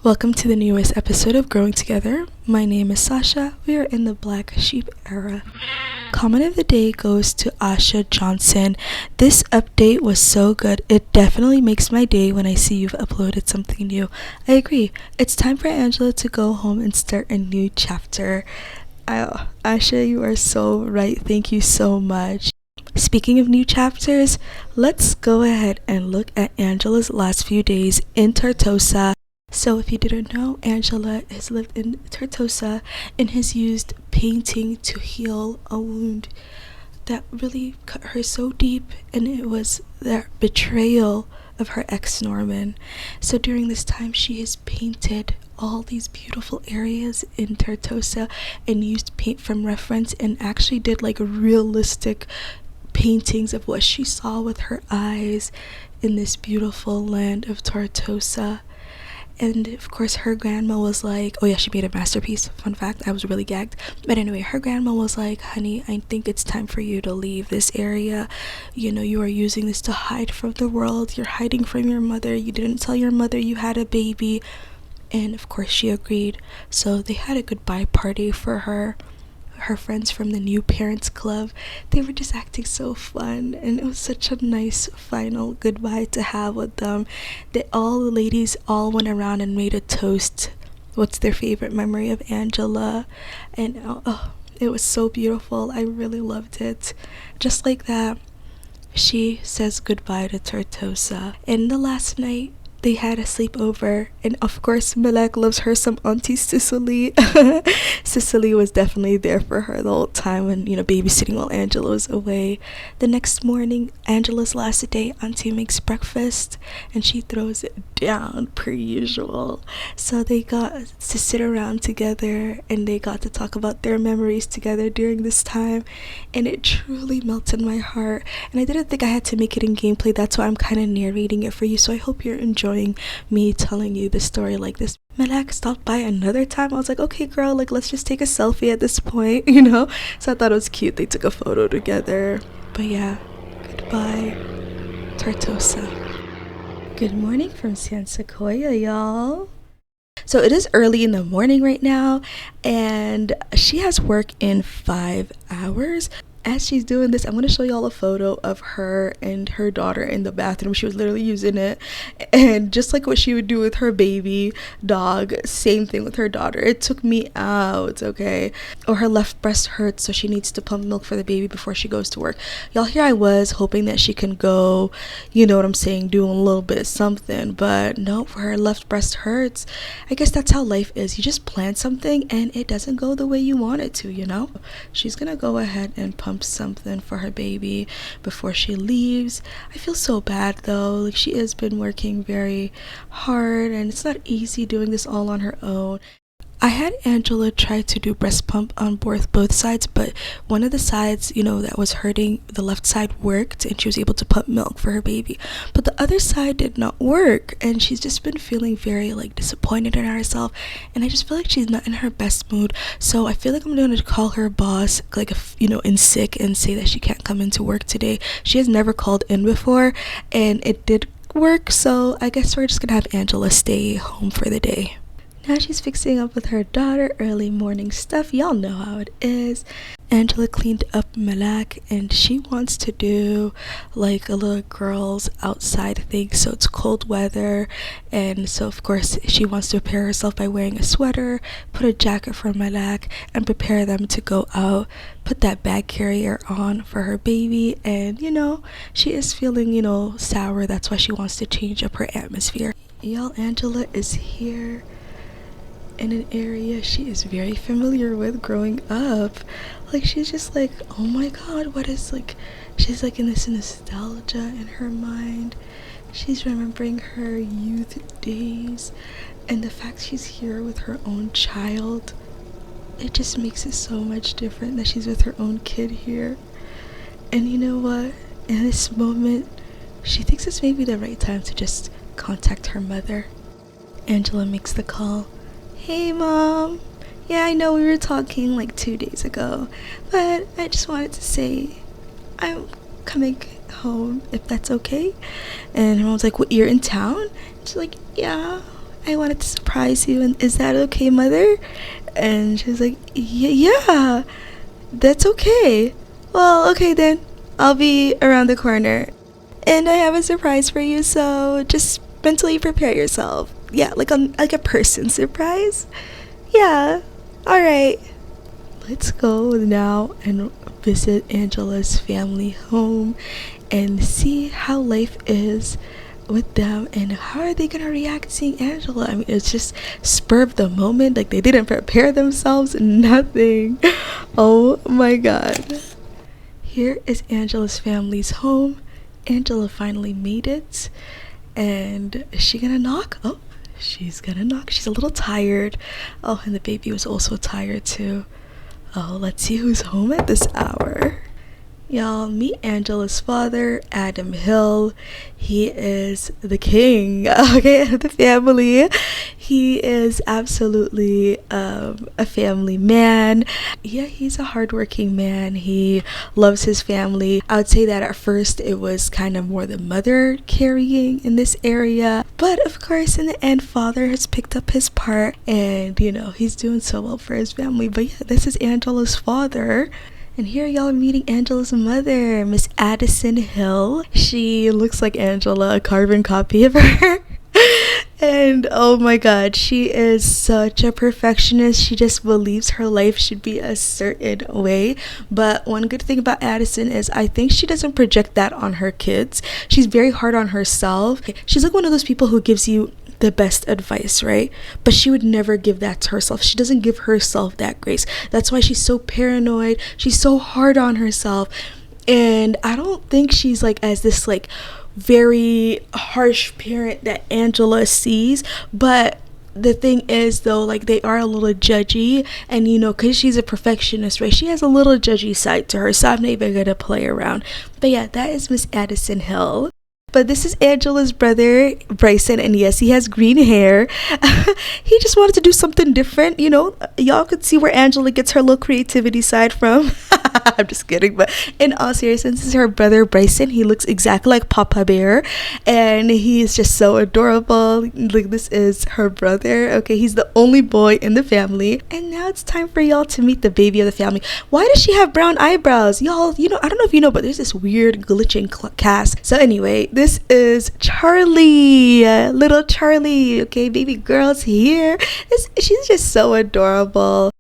Welcome to the newest episode of Growing Together. My name is Sasha. We are in the Black Sheep era. Comment of the day goes to Asha Johnson. This update was so good. It definitely makes my day when I see you've uploaded something new. I agree. It's time for Angela to go home and start a new chapter. Asha, you are so right. Thank you so much. Speaking of new chapters, let's go ahead and look at Angela's last few days in Tortosa. So if you didn't know, Angela has lived in Tortosa and has used painting to heal a wound that really cut her so deep, and it was that betrayal of her ex Norman. So during this time, she has painted all these beautiful areas in Tortosa and used paint from reference and actually did like realistic paintings of what she saw with her eyes in this beautiful land of Tortosa. And of course her grandma was like, oh yeah, she made a masterpiece. Fun fact, I was really gagged. But anyway, her grandma was like, honey, I think it's time for you to leave this area. You know, you are using this to hide from the world. You're hiding from your mother. You didn't tell your mother you had a baby. And of course she agreed. So they had a goodbye party for her. Her friends from the new parents club, they were just acting so fun, and it was such a nice final goodbye to have with them. The ladies all went around and made a toast. What's their favorite memory of Angela? And it was so beautiful. I really loved it. Just like that, she says goodbye to Tortosa. And the last night, they had a sleepover, and of course Malek loves her some Auntie Cicely. Cicely was definitely there for her the whole time when, babysitting while Angela was away. The next morning, Angela's last day, Auntie makes breakfast and she throws it down per usual. So they got to sit around together and they got to talk about their memories together during this time, and it truly melted my heart. And I didn't think I had to make it in gameplay, that's why I'm kind of narrating it for you, so I hope you're enjoying me telling you the story like this. Malak stopped by another time. I was like, okay girl, like let's just take a selfie at this point, so I thought it was cute. They took a photo together. But yeah, goodbye Tortosa. Good morning from San Sequoia, y'all. So it is early in the morning right now, and she has work in 5 hours. As she's doing this, I'm going to show y'all a photo of her and her daughter in the bathroom. She was literally using it, and just like what she would do with her baby dog, same thing with her daughter. It took me out, okay? Or her left breast hurts, so she needs to pump milk for the baby before she goes to work. Y'all, here I was hoping that she can go, you know what I'm saying, doing a little bit of something, but no, her left breast hurts. I guess that's how life is. You just plan something and it doesn't go the way you want it to. She's gonna go ahead and pump something for her baby before she leaves. I feel so bad though. Like, she has been working very hard and it's not easy doing this all on her own. I had Angela try to do breast pump on both sides, but one of the sides, that was hurting, the left side worked and she was able to pump milk for her baby. But the other side did not work, and she's just been feeling very disappointed in herself, and I just feel like she's not in her best mood. So I feel like I'm going to call her boss in sick and say that she can't come into work today. She has never called in before and it did work, so I guess we're just going to have Angela stay home for the day. Now she's fixing up with her daughter, early morning stuff. Y'all know how it is. Angela cleaned up Malak and she wants to do like a little girl's outside thing. So it's cold weather, and so of course she wants to prepare herself by wearing a sweater, put a jacket for Malak, and prepare them to go out. Put that bag carrier on for her baby, and she is feeling sour. That's why she wants to change up her atmosphere. Y'all, Angela is here in an area she is very familiar with growing up. She's just like, oh my god, what is she's in this nostalgia in her mind. She's remembering her youth days, and the fact she's here with her own child, it just makes it so much different that she's with her own kid here. And you know what, in this moment she thinks it's maybe the right time to just contact her mother. Angela makes the call. Hey mom, yeah, I know we were talking 2 days ago, but I just wanted to say I'm coming home if that's okay. And her mom's like, what, you're in town? She's like, yeah, I wanted to surprise you, and is that okay, mother? And she's like, yeah, that's okay. Well, okay then, I'll be around the corner. And I have a surprise for you, so just mentally prepare yourself. Yeah, like a person surprise. Yeah, alright. Let's go now and visit Angela's family home and see how life is with them and how are they gonna react seeing Angela. I mean, it's just spur of the moment, like they didn't prepare themselves, nothing. Oh my god. Here is Angela's family's home. Angela finally made it. And is she gonna knock? Oh, she's gonna knock. She's a little tired. Oh, and the baby was also tired too. Oh, let's see who's home at this hour. Y'all, meet Angela's father, Adam Hill. He is the king, okay, of the family. He is absolutely a family man. Yeah, he's a hardworking man. He loves his family. I would say that at first it was kind of more the mother carrying in this area. But of course, in the end, father has picked up his part and, you know, he's doing so well for his family. But yeah, this is Angela's father. And here y'all are meeting Angela's mother, Miss Addison Hill. She looks like Angela, a carbon copy of her. And oh my god, she is such a perfectionist. She just believes her life should be a certain way. But one good thing about Addison is I think she doesn't project that on her kids. She's very hard on herself. She's like one of those people who gives you the best advice, right? But she would never give that to herself. She doesn't give herself that grace. That's why she's so paranoid. She's so hard on herself. And I don't think she's like as this like very harsh parent that Angela sees. But the thing is though, like they are a little judgy, and you know, because she's a perfectionist, right, she has a little judgy side to her, so I'm not even gonna play around. But yeah, that is Miss Addison Hill. But this is Angela's brother, Bryson, and yes, he has green hair. He just wanted to do something different, you know. Y'all could see where Angela gets her little creativity side from. I'm just kidding, but in all seriousness, this is her brother, Bryson. He looks exactly like Papa Bear, and he is just so adorable. Like, this is her brother, okay? He's the only boy in the family. And now it's time for y'all to meet the baby of the family. Why does she have brown eyebrows? Y'all, you know, I don't know if you know, but there's this weird glitching cast. So anyway, this is Charlie, little Charlie, okay? Baby girl's here. She's just so adorable.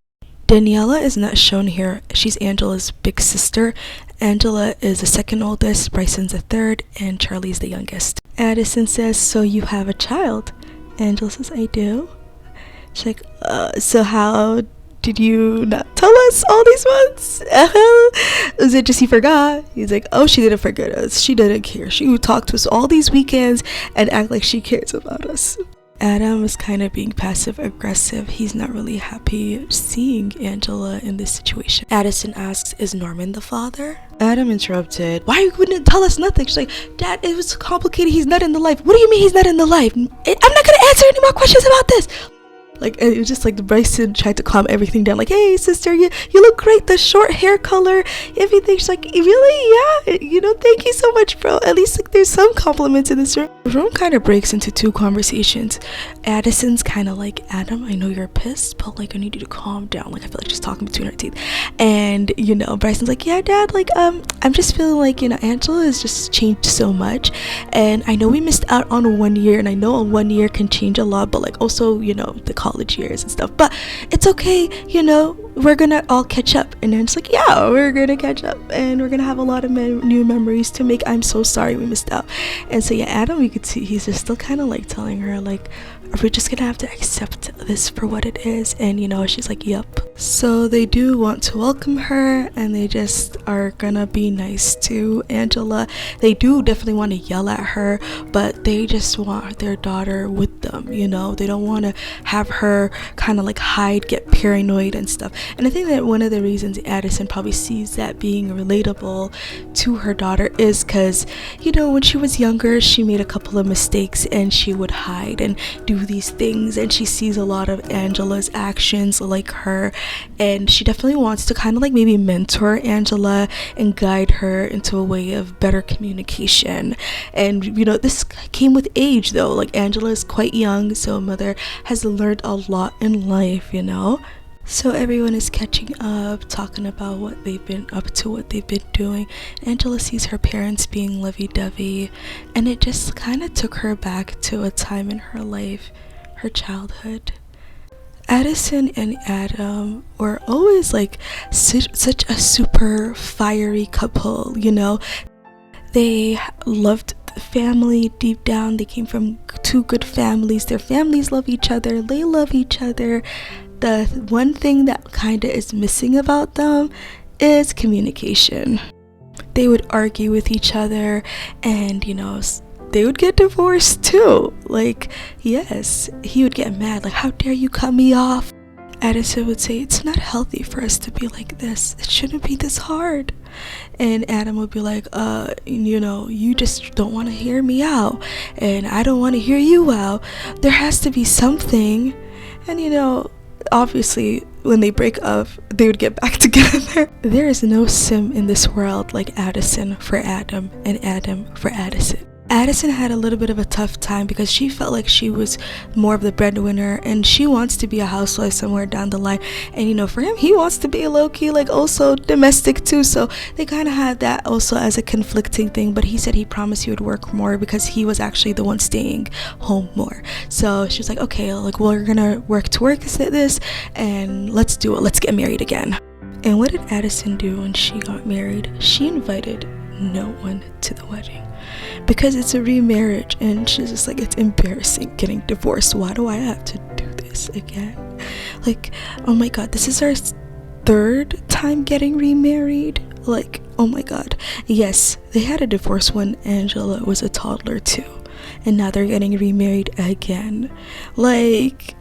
Daniela is not shown here. She's Angela's big sister. Angela is the second oldest, Bryson's the third, and Charlie's the youngest. Addison says, so you have a child? Angela says, I do. She's like, so how did you not tell us all these months? Is it just you forgot? He's like, oh, she didn't forget us. She didn't care. She would talk to us all these weekends and act like she cares about us. Adam is kind of being passive aggressive. He's not really happy seeing Angela in this situation. Addison asks, is Norman the father? Adam interrupted, why wouldn't tell us nothing? She's like, Dad, it was complicated. He's not in the life. What do you mean he's not in the life? I'm not gonna answer any more questions about this. Like, it was just like the Bryson tried to calm everything down, like, hey sister, you look great, the short hair color, everything. She's like, really? Yeah, you know, thank you so much, bro. At least like there's some compliments in this room. The room kind of breaks into two conversations. Addison's kind of like, Adam, I know you're pissed, but like I need you to calm down. Like I feel like she's talking between her teeth. And you know, Bryson's like, yeah, Dad, like I'm just feeling like, you know, Angela has just changed so much, and I know we missed out on 1 year, and I know a 1 year can change a lot, but like also, you know, the college years and stuff, but it's okay, you know, we're gonna all catch up. And then it's like, yeah, we're gonna catch up and we're gonna have a lot of new memories to make. I'm so sorry we missed out. And so yeah, Adam, you could see he's just still kind of like telling her like, are we just gonna have to accept this for what it is? And you know, she's like, yep. So they do want to welcome her, and they just are gonna be nice to Angela. They do definitely want to yell at her, but they just want their daughter with them, you know. They don't want to have her kind of like hide, get paranoid and stuff. And I think that one of the reasons Addison probably sees that being relatable to her daughter is because, when she was younger, she made a couple of mistakes and she would hide and do these things, and she sees a lot of Angela's actions like her, and she definitely wants to kind of like maybe mentor Angela and guide her into a way of better communication. And this came with age though. Like, Angela is quite young, so mother has learned a lot in life. So everyone is catching up, talking about what they've been up to, what they've been doing. Angela sees her parents being lovey-dovey, and it just kind of took her back to a time in her life, her childhood. Addison and Adam were always like such a super fiery couple. They loved the family deep down. They came from two good families. Their families love each other. They love each other. The one thing that kind of is missing about them is communication. They would argue with each other, and they would get divorced too. Like, yes, he would get mad, like, how dare you cut me off? Addison would say, it's not healthy for us to be like this. It shouldn't be this hard. And Adam would be like, you just don't want to hear me out, and I don't want to hear you out. There has to be something. And obviously when they break up, they would get back together. There is no sim in this world like Addison for Adam and Adam for Addison. Addison had a little bit of a tough time because she felt like she was more of the breadwinner, and she wants to be a housewife somewhere down the line. And for him, he wants to be low-key, like, also domestic too. So they kind of had that also as a conflicting thing. But he said he promised he would work more because he was actually the one staying home more. So she was like, okay, like, we're gonna work towards this, and let's do it. Let's get married again. And what did Addison do when she got married? She invited no one to the wedding because it's a remarriage, and she's just like, it's embarrassing getting divorced. Why do I have to do this again? Like, oh my god, this is our third time getting remarried. Like, oh my god. Yes, they had a divorce when Angela was a toddler too, and now they're getting remarried again. Like,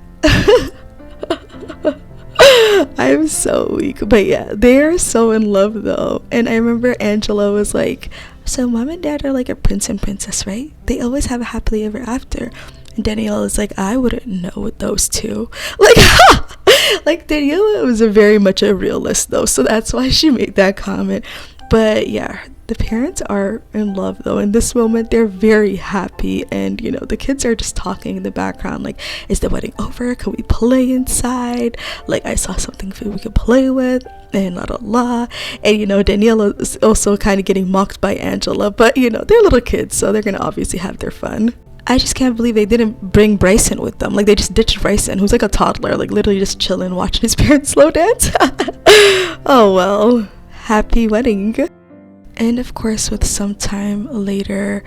I'm so weak. But yeah, they're so in love though. And I remember Angela was like, so mom and dad are like a prince and princess, right? They always have a happily ever after. And Danielle is like, I wouldn't know with those two. Like, like Danielle was very much a realist though, so that's why she made that comment. But yeah, the parents are in love though. In this moment, they're very happy, and the kids are just talking in the background, like, is the wedding over? Can we play inside? Like, I saw something we could play with, and la la la. And Daniela is also kind of getting mocked by Angela, but they're little kids, so they're gonna obviously have their fun. I just can't believe they didn't bring Bryson with them. Like, they just ditched Bryson, who's like a toddler, like literally just chilling, watching his parents slow dance. Oh well, happy wedding. And of course, with some time later,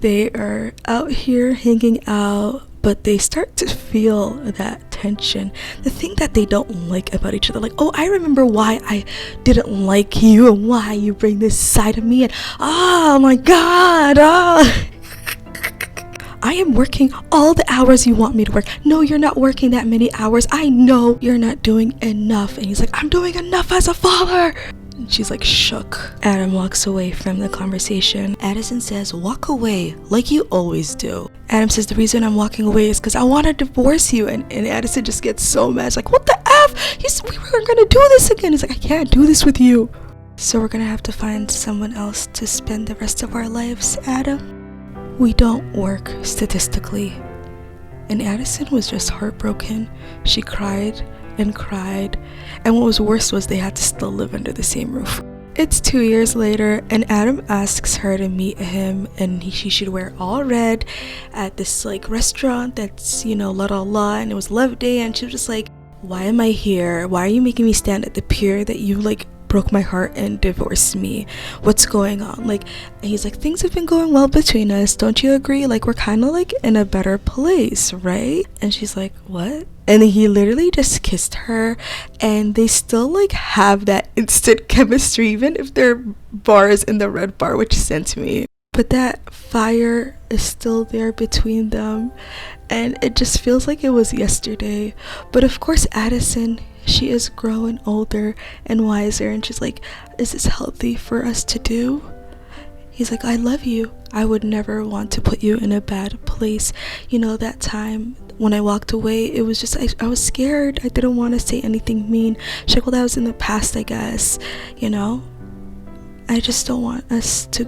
they are out here hanging out, but they start to feel that tension, the thing that they don't like about each other. Like, oh, I remember why I didn't like you and why you bring this side of me, and oh my god, I am working all the hours you want me to work. No, you're not working that many hours. I know you're not doing enough. And he's like, I'm doing enough as a father. And she's like shook. Adam walks away from the conversation. Addison says, walk away like you always do. Adam says, the reason I'm walking away is because I want to divorce you. And Addison just gets so mad. It's like, what the F? We were going to do this again. He's like, I can't do this with you. So we're going to have to find someone else to spend the rest of our lives, Adam. We don't work statistically. And Addison was just heartbroken. She cried and cried, and what was worse was they had to still live under the same roof. It's 2 years later, and Adam asks her to meet him, and she should wear all red at this like restaurant that's la la la, and it was love day, and she was just like, why am I here? Why are you making me stand at the pier that you like broke my heart and divorced me? What's going on? Like, and he's like, things have been going well between us, don't you agree? Like, we're kind of like in a better place, right? And she's like, what? And he literally just kissed her, and they still like have that instant chemistry, even if their bar is in the red bar, which sent me. But that fire is still there between them, and it just feels like it was yesterday. But of course, Addison she is growing older and wiser, and she's like, is this healthy for us to do? He's like, I love you. I would never want to put you in a bad place. You know, that time when I walked away, it was just, I was scared. I didn't want to say anything mean. She's like, well, that was in the past, I guess. You know, I just don't want us to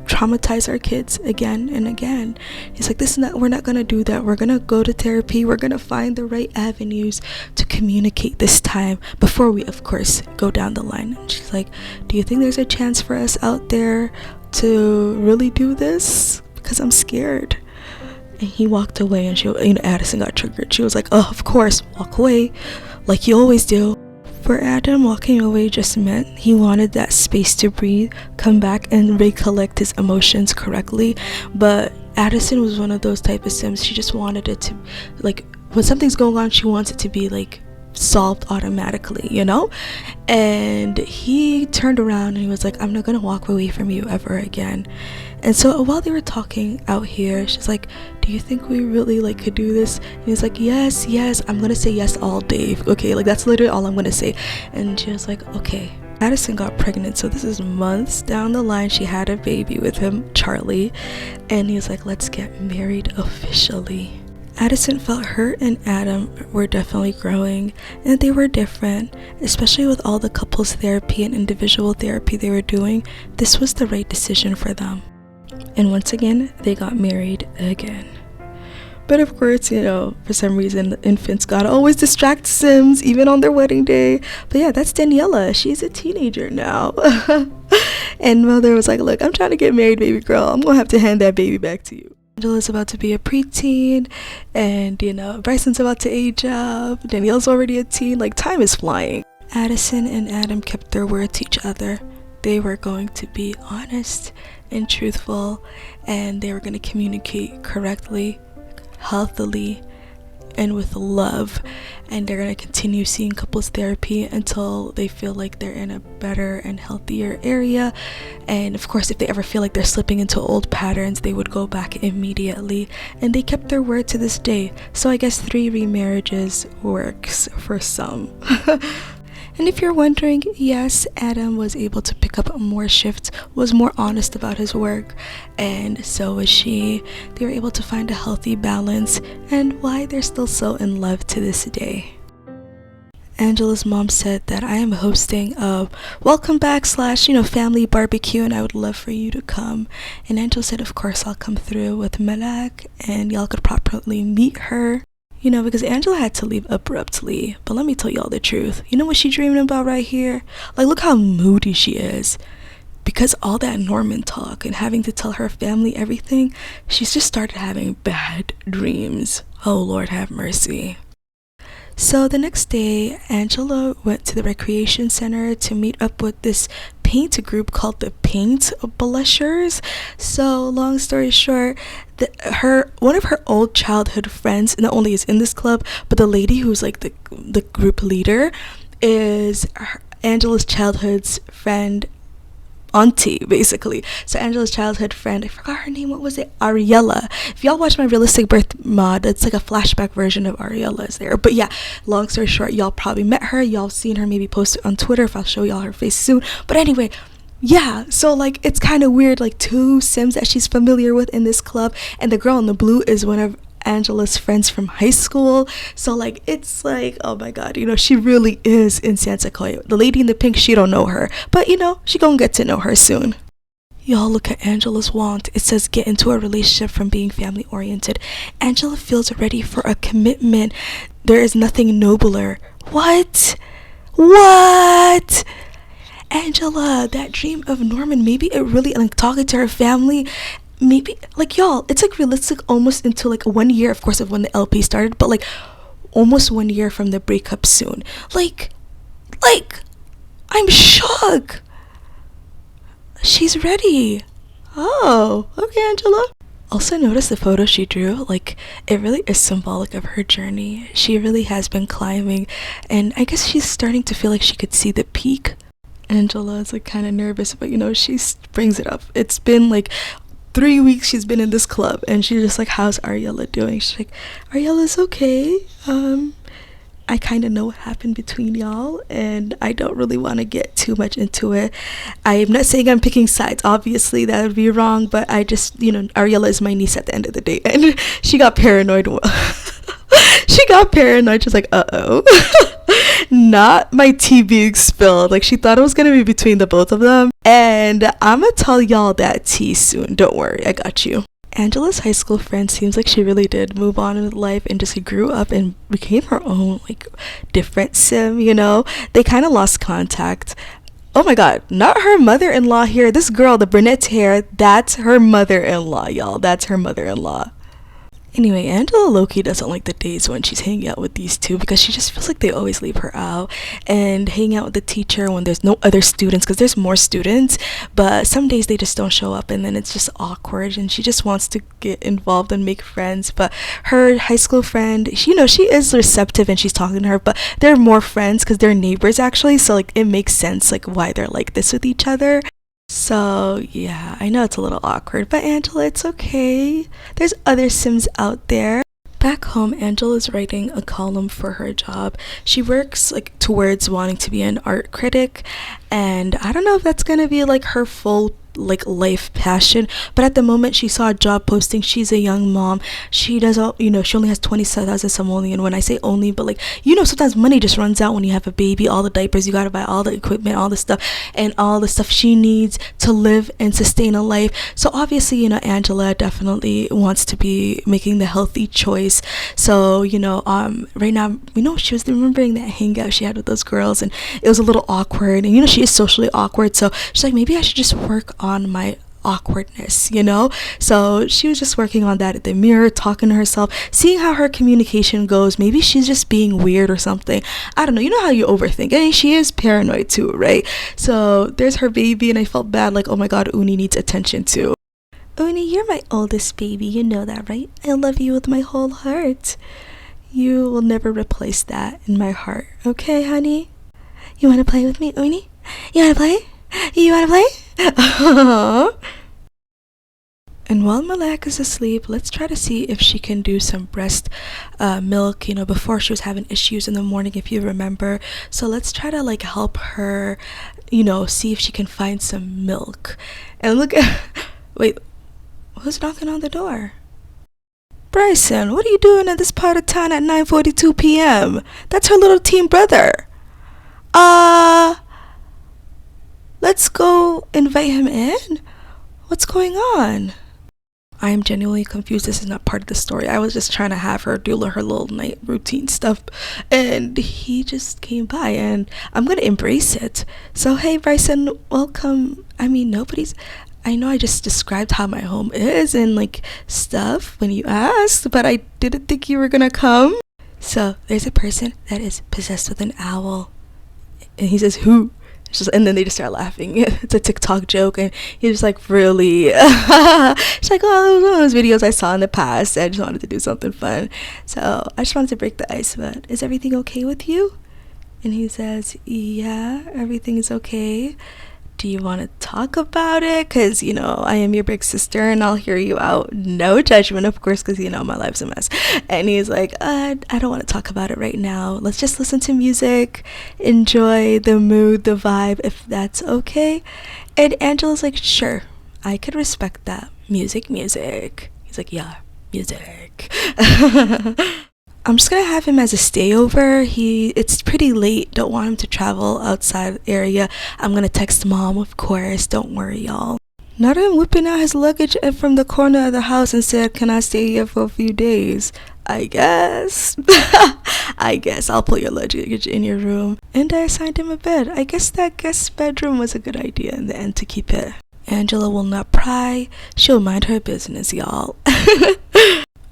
traumatize our kids again and again. He's like, we're not gonna do that. We're gonna go to therapy. We're gonna find the right avenues to communicate this time before we, of course, go down the line. And she's like, do you think there's a chance for us out there to really do this? Because I'm scared. And he walked away, and Addison got triggered. She was like, oh, of course, walk away like you always do. For Adam, walking away just meant he wanted that space to breathe, come back, and recollect his emotions correctly. But Addison was one of those type of Sims. She just wanted it to, like, when something's going on, she wants it to be, like, solved automatically, you know? And he turned around and he was like, I'm not gonna walk away from you ever again. And so while they were talking out here, she's like, do you think we really like could do this? And he's like, yes, I'm gonna say yes all day. Okay, like that's literally all I'm gonna say. And she was like, okay. Addison got pregnant, so this is months down the line. She had a baby with him, Charlie, and he was like, let's get married officially. Addison felt her and Adam were definitely growing, and they were different, especially with all the couples therapy and individual therapy they were doing. This was the right decision for them. And once again, they got married again. But of course, you know, for some reason, the infants gotta always distract Sims, even on their wedding day. But yeah, that's Daniela. She's a teenager now. And mother was like, look, I'm trying to get married, baby girl. I'm gonna have to hand that baby back to you. Angela's about to be a preteen, and you know, Bryson's about to age up. Danielle's already a teen. Like, time is flying. Addison and Adam kept their word to each other. They were going to be honest and truthful, and they were going to communicate correctly, healthily, and with love. And they're going to continue seeing couples therapy until they feel like they're in a better and healthier area. And of course, if they ever feel like they're slipping into old patterns, they would go back immediately. And they kept their word to this day. So I guess 3 remarriages works for some. And if you're wondering, yes, Adam was able to pick up more shifts, was more honest about his work, and so was she. They were able to find a healthy balance, and why they're still so in love to this day. Angela's mom said that I am hosting a welcome back / family barbecue, and I would love for you to come. And Angela said, of course, I'll come through with Malak, and y'all could properly meet her. You know, because Angela had to leave abruptly. But let me tell y'all the truth. You know what she's dreaming about right here? Like, look how moody she is. Because all that Norman talk and having to tell her family everything, she's just started having bad dreams. Oh, Lord have mercy. So the next day, Angela went to the recreation center to meet up with this paint group called the Paint Blushers. So long story short, one of her old childhood friends not only is in this club, but the lady who's like the group leader is Angela's childhood's friend, auntie, basically. So Angela's childhood friend, I forgot her name, what was it? Ariella. If y'all watch my realistic birth mod, it's like a flashback version of Ariella's there. But yeah, long story short, y'all probably met her, y'all seen her maybe posted on Twitter, if I'll show y'all her face soon. But anyway, yeah, so like it's kind of weird, like 2 Sims that she's familiar with in this club, and the girl in the blue is one of Angela's friends from high school. So like it's like, oh my god, you know, she really is in San Sequoia. The lady in the pink, she don't know her, but you know, she gonna get to know her soon. Y'all, look at Angela's wand. It says get into a relationship from being family oriented. Angela feels ready for a commitment. There is nothing nobler. What Angela, that dream of Norman, maybe it really, like, talking to her family, maybe, like, y'all, it's like realistic almost until like 1 year, of course, of when the LP started, but like almost 1 year from the breakup soon. Like I'm shook. She's ready. Oh, okay, Angela. Also notice the photo she drew, like it really is symbolic of her journey. She really has been climbing, and I guess she's starting to feel like she could see the peak. Angela is like kind of nervous, but you know, she brings it up. It's been like 3 weeks she's been in this club, and she's just like, how's Ariella doing? She's like, Ariella's okay. I kind of know what happened between y'all, and I don't really want to get too much into it. I'm not saying I'm picking sides. Obviously, that would be wrong, but I just, Ariella is my niece at the end of the day, and she got paranoid. She got paranoid. She was like, uh-oh. Not my tea being spilled. Like, she thought it was going to be between the both of them. And I'm going to tell y'all that tea soon. Don't worry, I got you. Angela's high school friend seems like she really did move on in life and just grew up and became her own, like, different sim, They kind of lost contact. Oh my god, not her mother-in-law here. This girl, the brunette hair, that's her mother-in-law, y'all. That's her mother-in-law. Anyway, Angela low-key doesn't like the days when she's hanging out with these two because she just feels like they always leave her out and hang out with the teacher when there's no other students, because there's more students, but some days they just don't show up and then it's just awkward and she just wants to get involved and make friends. But her high school friend, she is receptive and she's talking to her, but they're more friends because they're neighbors actually, so like it makes sense like why they're like this with each other. So yeah, I know it's a little awkward, but Angela, it's okay. There's other Sims out there. Back home, Angela is writing a column for her job. She works like towards wanting to be an art critic, and I don't know if that's gonna be like her full like life passion, but at the moment she saw a job posting. She's a young mom. She does all, she only has 27,000 simoleon. When I say only, but like, sometimes money just runs out when you have a baby. All the diapers, you gotta buy all the equipment, all the stuff, and all the stuff she needs to live and sustain a life. So obviously, Angela definitely wants to be making the healthy choice. So, right now, she was remembering that hangout she had with those girls, and it was a little awkward, and she is socially awkward, so she's like, maybe I should just work on my awkwardness, so she was just working on that at the mirror, talking to herself, seeing how her communication goes. Maybe she's just being weird or something. I don't know. How you overthink, and she is paranoid too, right? So there's her baby, and I felt bad, like, oh my god, Uni needs attention too. Uni, you're my oldest baby, you know that, right? I love you with my whole heart. You will never replace that in my heart, okay, honey? You want to play with me, Uni? You want to play? You want to play? And while Malak is asleep, let's try to see if she can do some breast milk, before she was having issues in the morning, if you remember. So let's try to like help her, see if she can find some milk. And look at, wait, who's knocking on the door? Bryson, what are you doing at this part of town at 9:42 p.m.? That's her little teen brother. Let's go invite him in? What's going on? I am genuinely confused. This is not part of the story. I was just trying to have her do her little night routine stuff, and he just came by, and I'm gonna embrace it. So hey, Bryson, welcome. I know I just described how my home is and like stuff when you asked, but I didn't think you were gonna come. So there's a person that is possessed with an owl, and he says, who? And then they just start laughing. It's a TikTok joke, and he's just like, really? She's like, oh, it was one of those videos I saw in the past. I just wanted to do something fun, so I just wanted to break the ice. But is everything okay with you? And he says, yeah, everything is okay. Do you want to talk about it? Because, I am your big sister and I'll hear you out. No judgment, of course, because, my life's a mess. And he's like, I don't want to talk about it right now. Let's just listen to music, enjoy the mood, the vibe, if that's okay. And Angela's like, sure, I could respect that. Music. He's like, yeah, music. I'm just gonna have him as a stayover. It's pretty late. Don't want him to travel outside the area. I'm gonna text mom, of course. Don't worry, y'all. Not him whipping out his luggage from the corner of the house and said, can I stay here for a few days? I guess. I guess I'll put your luggage in your room. And I assigned him a bed. I guess that guest bedroom was a good idea in the end to keep it. Angela will not pry. She'll mind her business, y'all.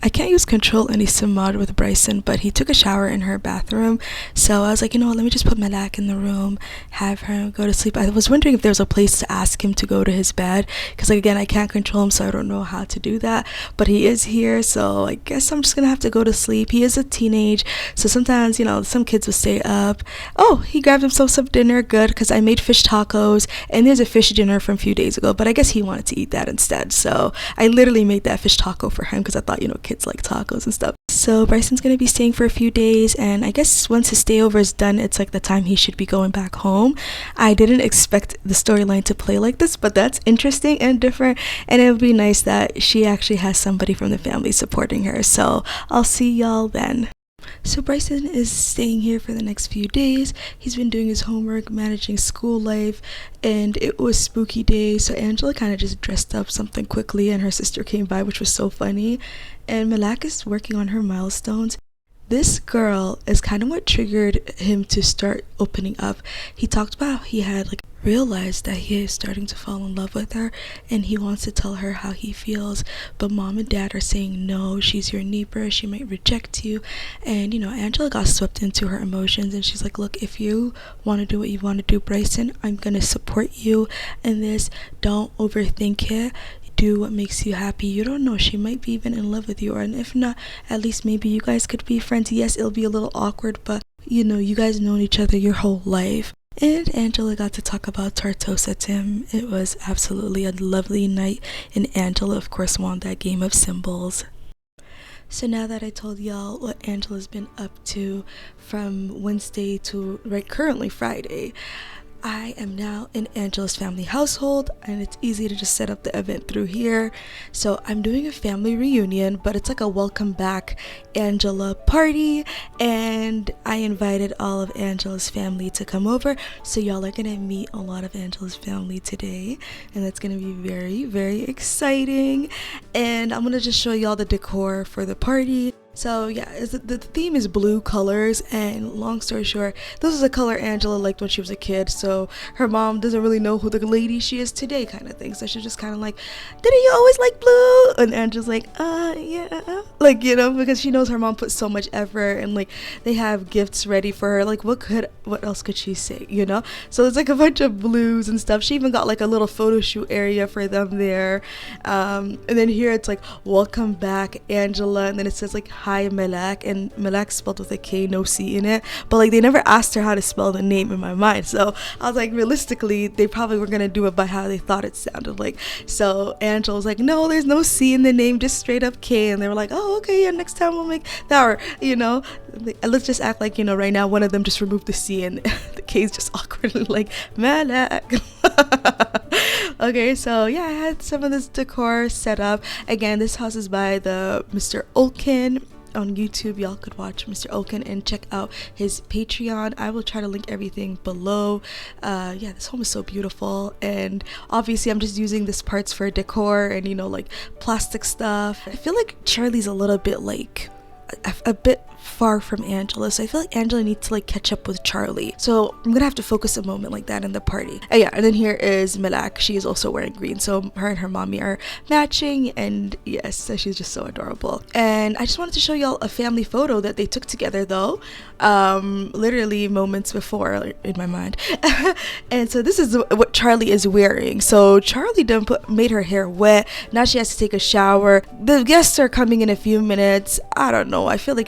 I can't use control any sim mod with Bryson, but he took a shower in her bathroom, so I was like, let me just put Malak in the room, have her go to sleep. I was wondering if there was a place to ask him to go to his bed, because again, I can't control him, so I don't know how to do that, but he is here, so I guess I'm just gonna have to go to sleep. He is a teenage, so sometimes, some kids will stay up. Oh, he grabbed himself some dinner, good, because I made fish tacos, and there's a fish dinner from a few days ago, but I guess he wanted to eat that instead, so I literally made that fish taco for him, because I thought, kids like tacos and stuff. So Bryson's gonna be staying for a few days, and I guess once his stayover is done, it's like the time he should be going back home. I didn't expect the storyline to play like this, but that's interesting and different, and it would be nice that she actually has somebody from the family supporting her. So I'll see y'all then. So Bryson is staying here for the next few days. He's been doing his homework, managing school life, and it was spooky day, so Angela kind of just dressed up something quickly and her sister came by, which was so funny. And Malak is working on her milestones. This girl is kind of what triggered him to start opening up. He talked about how he had realized that he is starting to fall in love with her and he wants to tell her how he feels, but mom and dad are saying no, she's your neighbor, she might reject you. And Angela got swept into her emotions and she's like, look, if you want to do what you want to do, Bryson, I'm gonna support you in this. Don't overthink it. Do what makes you happy. You don't know, she might be even in love with you, and if not, at least maybe you guys could be friends. Yes, it'll be a little awkward, but you guys known each other your whole life. And Angela got to talk about Tartosa to him. It was absolutely a lovely night, and Angela of course won that game of symbols. So now that I told y'all what Angela's been up to from Wednesday to currently Friday, I am now in Angela's family household, and it's easy to just set up the event through here. So I'm doing a family reunion, but it's like a welcome back Angela party, and I invited all of Angela's family to come over. So y'all are gonna meet a lot of Angela's family today, and that's gonna be very, very exciting. And I'm gonna just show y'all the decor for the party. So yeah, the theme is blue colors, and long story short, this is a color Angela liked when she was a kid, so her mom doesn't really know who the lady she is today kind of thing, so she's just kind of like, didn't you always like blue? And Angela's like, yeah, because she knows her mom put so much effort, and they have gifts ready for her, what else could she say, so it's a bunch of blues and stuff. She even got a little photo shoot area for them there, and then here it's welcome back Angela, and then it says hi Malak, and Malak spelled with a K, no C in it, but they never asked her how to spell the name in my mind, so I was realistically they probably were gonna do it by how they thought it sounded like. So Angela was no, there's no C in the name, just straight up K, and they were oh, okay, yeah, next time we'll make that, or let's just act right now one of them just removed the C and the K is just awkwardly Malak. Okay, so yeah, I had some of this decor set up. Again, this house is by the Mr. Olkin on YouTube. Y'all could watch Mr. Olkin and check out his Patreon. I will try to link everything below. Yeah, this home is so beautiful, and obviously I'm just using these parts for decor and plastic stuff. I feel Charlie's a little bit a bit far from Angela, so I feel Angela needs to catch up with Charlie, so I'm gonna have to focus a moment like that in the party. Yeah, and then here is Malak. She is also wearing green, so her and her mommy are matching, and yes, so she's just so adorable. And I just wanted to show y'all a family photo that they took together though, literally moments before in my mind. And so this is what Charlie is wearing. So Charlie made her hair wet. Now she has to take a shower. The guests are coming in a few minutes. I don't know, I feel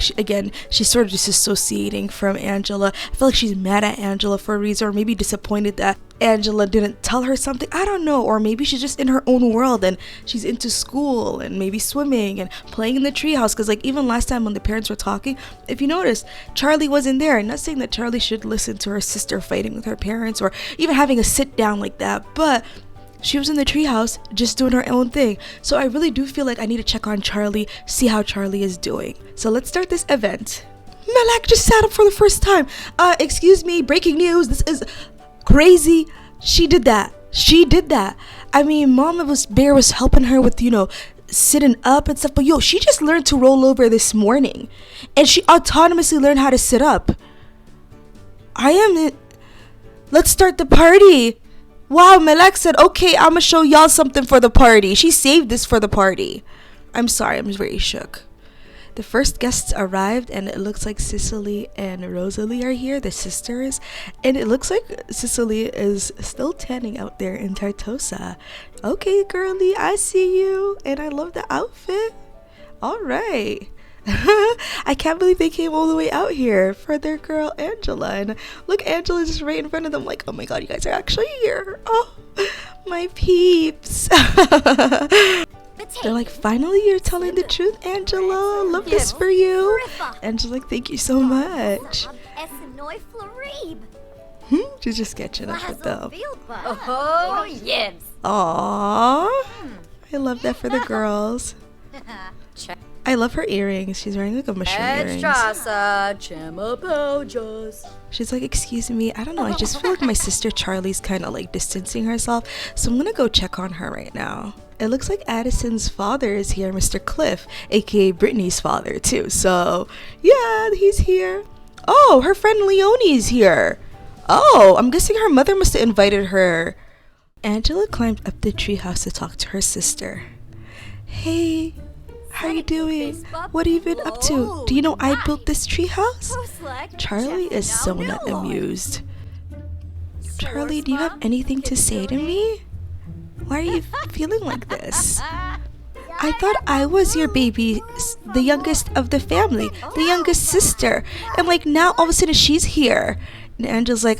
she's sort of disassociating from Angela. I feel she's mad at Angela for a reason, or maybe disappointed that Angela didn't tell her something. I don't know, or maybe she's just in her own world and she's into school and maybe swimming and playing in the treehouse, because even last time when the parents were talking, if you notice, Charlie wasn't there. I'm not saying that Charlie should listen to her sister fighting with her parents or even having a sit down like that, but she was in the treehouse just doing her own thing. So I really do feel I need to check on Charlie, see how Charlie is doing. So let's start this event. Malak just sat up for the first time. Excuse me, breaking news. This is crazy. She did that. I mean, Mama Bear was helping her with, sitting up and stuff. But she just learned to roll over this morning. And she autonomously learned how to sit up. Let's start the party. Wow, Malak said, okay, I'm gonna show y'all something for the party. She saved this for the party. I'm sorry, I'm very shook. The first guests arrived, and it looks like Cicely and Rosalie are here, the sisters. And it looks like Cicely is still tanning out there in Tartosa. Okay, girlie, I see you. And I love the outfit. All right. I can't believe they came all the way out here for their girl Angela. And look, Angela's just right in front of them oh my god, you guys are actually here. Oh, my peeps. They're like, finally you're telling the truth, Angela. Love this for you. Angela's like, thank you so much. She's just sketching up with them. Oh, yes. Aww. I love that for the girls. I love her earrings. She's wearing like a mushroom earrings. She's like, excuse me, I don't know, I just feel like my sister Charlie's kind of like distancing herself, so I'm gonna go check on her right now. It looks like Addison's father is here, Mr. Cliff, aka Brittany's father too, so yeah, he's here. Oh, her friend Leonie's here. Oh, I'm guessing her mother must have invited her. Angela climbed up the treehouse to talk to her sister. Hey, how are you doing? What have you been up to? Do you know I built this treehouse? Charlie is so not amused. Charlie, do you have anything to say to me? Why are you feeling like this? I thought I was your baby, the youngest of the family, the youngest sister. And like now all of a sudden she's here. And Angela's like,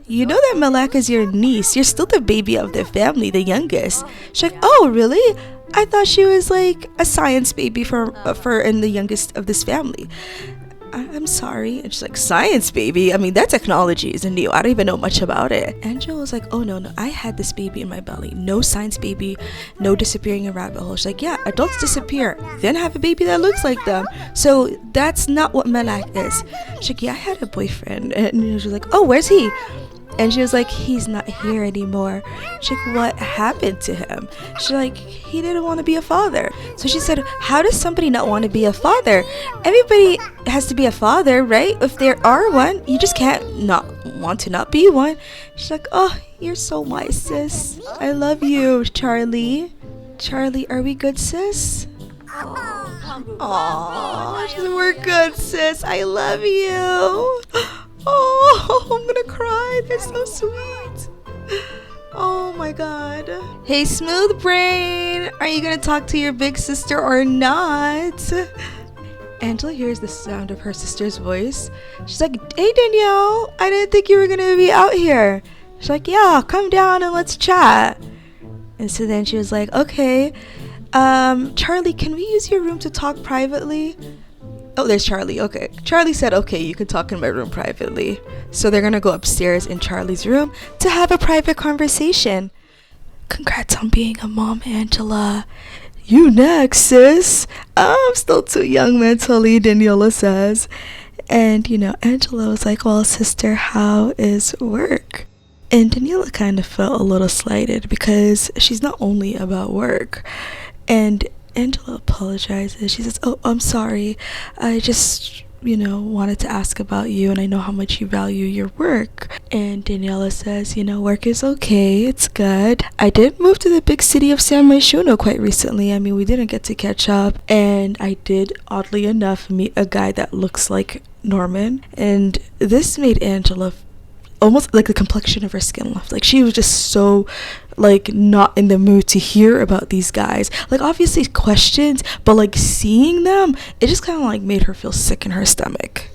you know that Malaka's your niece. You're still the baby of the family, the youngest. She's like, oh, really? I thought she was like a science baby for and the youngest of this family. I'm sorry. And she's like, science baby? I mean, that technology isn't new. I don't even know much about it. Angela was like, oh no, I had this baby in my belly. No science baby, no disappearing in rabbit hole. She's like, yeah, adults disappear, then have a baby that looks like them. So that's not what Malak is. She's like, yeah, I had a boyfriend. And she's like, oh, where's he? And she was like, he's not here anymore. She's like, what happened to him? She's like, he didn't want to be a father. So she said, how does somebody not want to be a father? Everybody has to be a father, right? If there are one, you just can't not want to not be one. She's like, oh, you're so wise, sis. I love you, Charlie. Charlie, are we good, sis? Aww, she's like, we're good, sis. I love you. Oh, I'm gonna cry. They're so sweet. Oh my god. Hey, Smooth Brain, are you gonna talk to your big sister or not? Angela hears the sound of her sister's voice. She's like, hey Danielle, I didn't think you were gonna be out here. She's like, yeah, come down and let's chat. And so then she was like, okay, Charlie, can we use your room to talk privately? Oh, there's Charlie. Okay. Charlie said, okay, you can talk in my room privately. So they're gonna go upstairs in Charlie's room to have a private conversation. Congrats on being a mom, Angela. You next, sis. I'm still too young mentally, Daniela says. And, you know, Angela was like, well, sister, how is work? And Daniela kind of felt a little slighted because she's not only about work. And Angela apologizes. She says, oh, I'm sorry. I just, wanted to ask about you, and I know how much you value your work. And Daniela says, work is okay. It's good. I did move to the big city of San Myshuno quite recently. I mean, we didn't get to catch up. And I did, oddly enough, meet a guy that looks like Norman. And this made Angela almost like the complexion of her skin left. Like, she was just so like not in the mood to hear about these guys. Like, obviously questions, but like seeing them, it just kind of like made her feel sick in her stomach.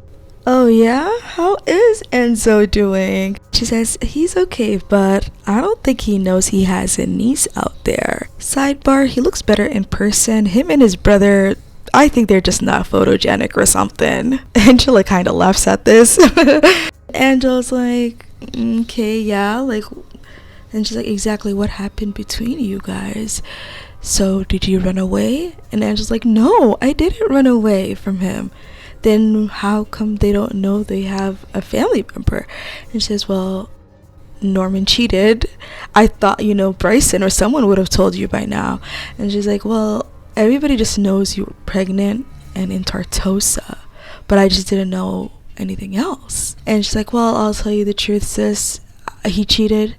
Oh yeah? How is Enzo doing? She says, he's okay, but I don't think he knows he has a niece out there. Sidebar, he looks better in person. Him and his brother, I think they're just not photogenic or something. Angela kind of laughs at this. Angela's like, okay, yeah, like, and she's like, exactly what happened between you guys? So did you run away? And Angela's like, no, I didn't run away from him. Then how come they don't know they have a family member? And she says, well, Norman cheated. I thought, Bryson or someone would have told you by now. And she's like, well, everybody just knows you were pregnant and in Tartosa, but I just didn't know anything else. And she's like, well, I'll tell you the truth, sis. He cheated,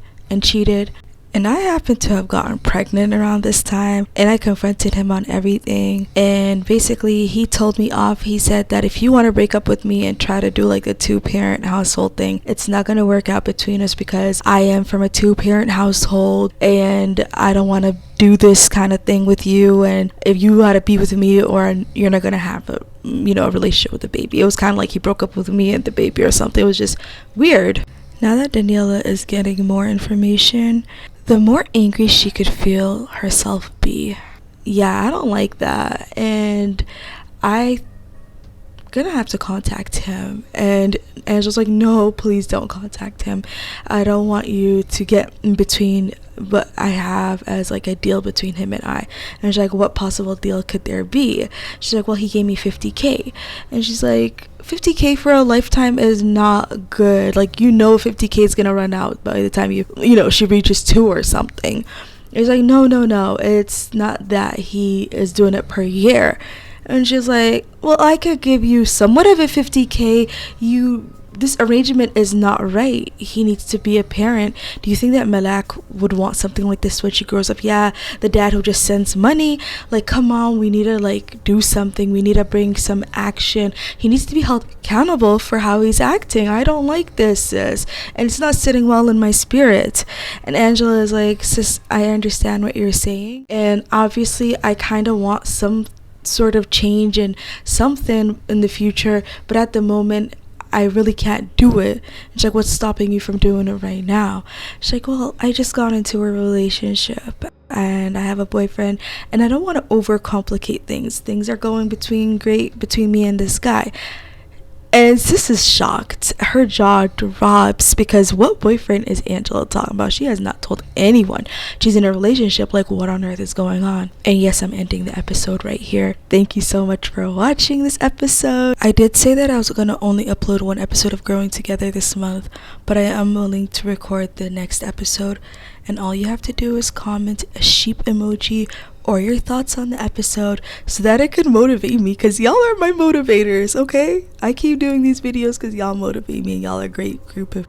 and I happened to have gotten pregnant around this time, and I confronted him on everything, and basically he told me off. He said that if you want to break up with me and try to do like a 2-parent household thing, it's not going to work out between us because I am from a 2-parent household and I don't want to do this kind of thing with you, and if you got to be with me or you're not going to have a relationship with the baby. It was kind of like he broke up with me and the baby or something. It was just weird. Now that Daniela is getting more information, the more angry she could feel herself be. yeah, I don't like that. And I gonna have to contact him. And Angela's like, no, please don't contact him. I don't want you to get in between what I have as like a deal between him and I. And she's like, what possible deal could there be? She's like, well, he gave me 50K. And she's like, 50K for a lifetime is not good. Like, 50K is gonna run out by the time she reaches 2 or something. He's like, no, it's not that. He is doing it per year. And she's like, well, I could give you somewhat of a 50K. This arrangement is not right. He needs to be a parent. Do you think that Malak would want something like this when she grows up? Yeah, the dad who just sends money. Like, come on, we need to do something. We need to bring some action. He needs to be held accountable for how he's acting. I don't like this, sis. And it's not sitting well in my spirit. And Angela is like, sis, I understand what you're saying. And obviously, I kind of want some sort of change and something in the future, but at the moment I really can't do it. And she's like, what's stopping you from doing it right now? She's like, well, I just got into a relationship and I have a boyfriend and I don't want to overcomplicate things are going great between me and this guy. And sis is shocked. Her jaw drops because what boyfriend is Angela talking about? She has not told anyone she's in a relationship. Like, what on earth is going on? And yes, I'm ending the episode right here. Thank you so much for watching this episode. I did say that I was going to only upload 1 episode of Growing Together this month, but I am willing to record the next episode. And all you have to do is comment a sheep emoji or your thoughts on the episode so that it could motivate me, because y'all are my motivators, okay? I keep doing these videos because y'all motivate me. Y'all are a great group of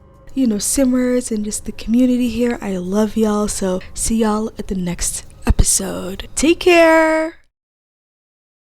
simmers and just the community here. I love y'all. So see y'all at the next episode. Take care.